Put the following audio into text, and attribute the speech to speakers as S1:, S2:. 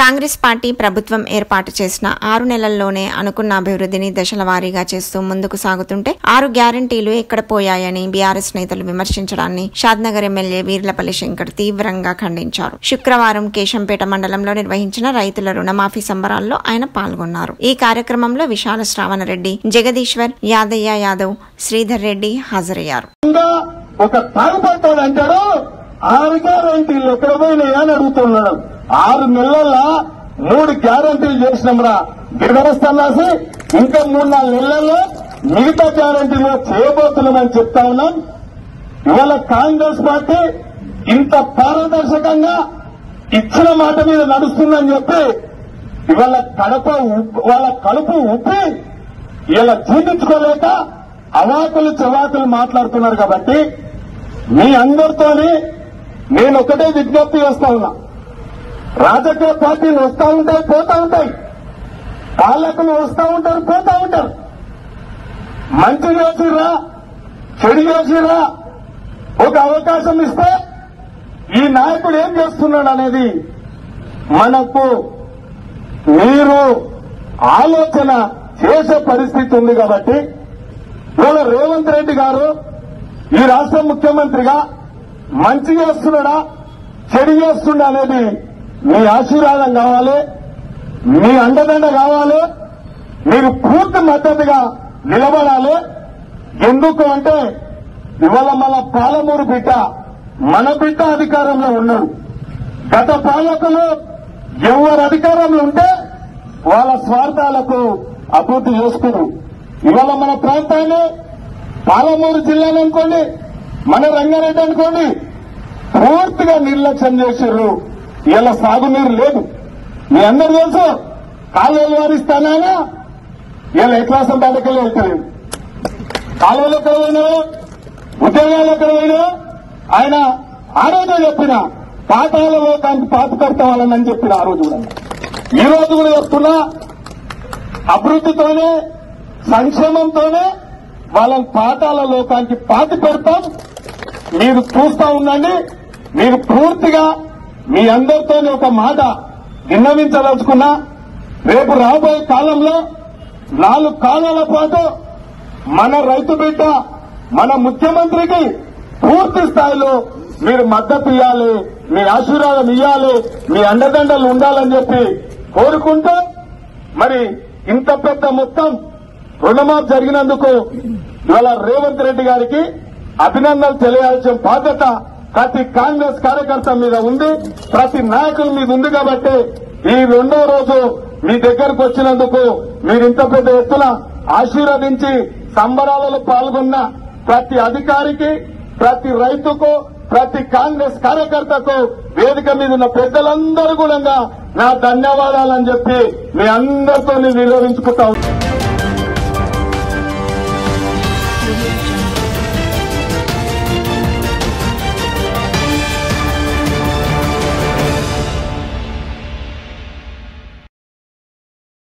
S1: Congress party ప్రభుత్వం ఏర్పాటు చేసిన 6 నెలల్లోనే అనుకున్న అభివృద్ధిని దశల వారీగా చేస్తూ ముందుకు సాగుతుంటే 6 గ్యారంటీలు ఎక్కడ పోయాయని బీఆర్ఎస్ నేతలు విమర్శించడాన్ని షాద్నగర్ ఎమ్మెల్యే వీర్లపల్లి శంకర్ తీవ్రంగా ఖండించారు. శుక్రవారం కేశంపేట మండలంలో నిర్వహించిన రైతుల రుణమాఫీ సంబరాల్లో ఆయన పాల్గొన్నారు. ఈ కార్యక్రమంలో విశాల శ్రావణరెడ్డి, జగదీశ్వర్, యాదయ్య యాదవ్, శ్రీధర్ రెడ్డి హాజరయ్యారు.
S2: ఒక తాగుపడతాడు అంటాడు 6 గ్యారంటీలు ఎక్కడ పోయినాయని అడుగుతున్నాడు. 6 నెలల్లో 3 గ్యారంటీలు చేసినాంరా గిరివరస్తాసి, ఇంకా 3-4 నెలల్లో మిగతా గ్యారంటీలు చేయబోతున్నామని చెప్తా ఉన్నాం. ఇవాళ కాంగ్రెస్ పార్టీ ఇంత పారదర్శకంగా ఇచ్చిన మాట మీద నడుస్తుందని చెప్పి ఇవాళ వాళ్ళ కడుపు ఉప్పి ఇలా జీర్ణించుకోలేక అవాకులు చవాకులు మాట్లాడుతున్నారు. కాబట్టి మీ అందరితోని నేను ఒకటే విజ్ఞప్తి చేస్తా ఉన్నా. రాజకీయ పార్టీలు వస్తూ ఉంటాయి, పోతా ఉంటాయి. పాలకులు వస్తూ ఉంటారు, పోతా ఉంటారు. మంచి చేసిరా, చెడు చేసిరా, ఒక అవకాశం ఇస్తే ఈ నాయకుడు ఏం చేస్తున్నాడు అనేది మనకు మీరు ఆలోచన చేసే పరిస్థితి ఉంది. కాబట్టి ఇవాళ రేవంత్ రెడ్డి గారు ఈ రాష్ట్ర ముఖ్యమంత్రిగా మంచి చేస్తున్నాడా, చెడు చేస్తుండ అనేది మీ ఆశీర్వాదం కావాలి, మీ అండదండ కావాలి. మీరు పూర్తి మద్దతుగా నిలబడాలి. ఎందుకు అంటే ఇవాళ మన పాలమూరు బిడ్డ, మన బిడ్డ అధికారంలో ఉన్నాడు. గత పాలకులు ఎవరు అధికారంలో ఉంటే వాళ్ళ స్వార్థాలకు అభివృద్ధి చేసుకున్నారు. ఇవాళ మన ప్రాంతాన్ని పాలమూరు జిల్లాను అనుకోండి, మన రంగారెడ్డి అనుకోండి, పూర్తిగా నిర్లక్ష్యం చేశారు. ఇలా సాగునీరు లేదు. మీ అందరూ తెలుసు. కాలువలు వారిస్తానా ఇలా ఎట్లాసం బయటకెళ్ళి వెళ్తలేదు. కాలువలు ఎక్కడ పోయినావు, ఉద్యోగాలు ఎక్కడ పోయినావు, ఆయన ఆ రోజే చెప్పిన పాఠాలలో దానికి పాత పెడతావాలని చెప్పిన ఆ రోజు కూడా. ఈ రోజు కూడా చెప్తున్నా, అభివృద్ధితోనే సంక్షేమంతోనే వాళ్ళని పాఠాల లోకానికి పాతి పెడతాం. మీరు చూస్తా ఉండండి. మీరు పూర్తిగా మీ అందరితోనే ఒక మాట విన్నవించదలుచుకున్నా. రేపు రాబోయే కాలంలో 4 కాలాల పాటు మన రైతు బిడ్డ, మన ముఖ్యమంత్రికి పూర్తి స్థాయిలో మీరు మద్దతు ఇవ్వాలి, మీ ఆశీర్వాదం ఇవ్వాలి, మీ అండదండలు ఉండాలని చెప్పి కోరుకుంటూ, మరి ఇంత పెద్ద మొత్తం రుణమాఫీ జరిగినందుకు ఇవాళ రేవంత్ రెడ్డి గారికి అభినందనలు తెలియాల్సిన బాధ్యత ప్రతి కాంగ్రెస్ కార్యకర్త మీద ఉంది, ప్రతి నాయకుల మీద ఉంది. కాబట్టి ఈ 2వ రోజు మీ దగ్గరకు వచ్చినందుకు, మీరు ఇంత పెద్ద ఎత్తున ఆశీర్వదించి సంబరాలలో పాల్గొన్న ప్రతి అధికారికి, ప్రతి రైతుకు, ప్రతి కాంగ్రెస్ కార్యకర్తకు, వేదిక మీద ఉన్న పెద్దలందరూ కూడా నా ధన్యవాదాలని చెప్పి మీ అందరితో నిర్వహించుకుంటా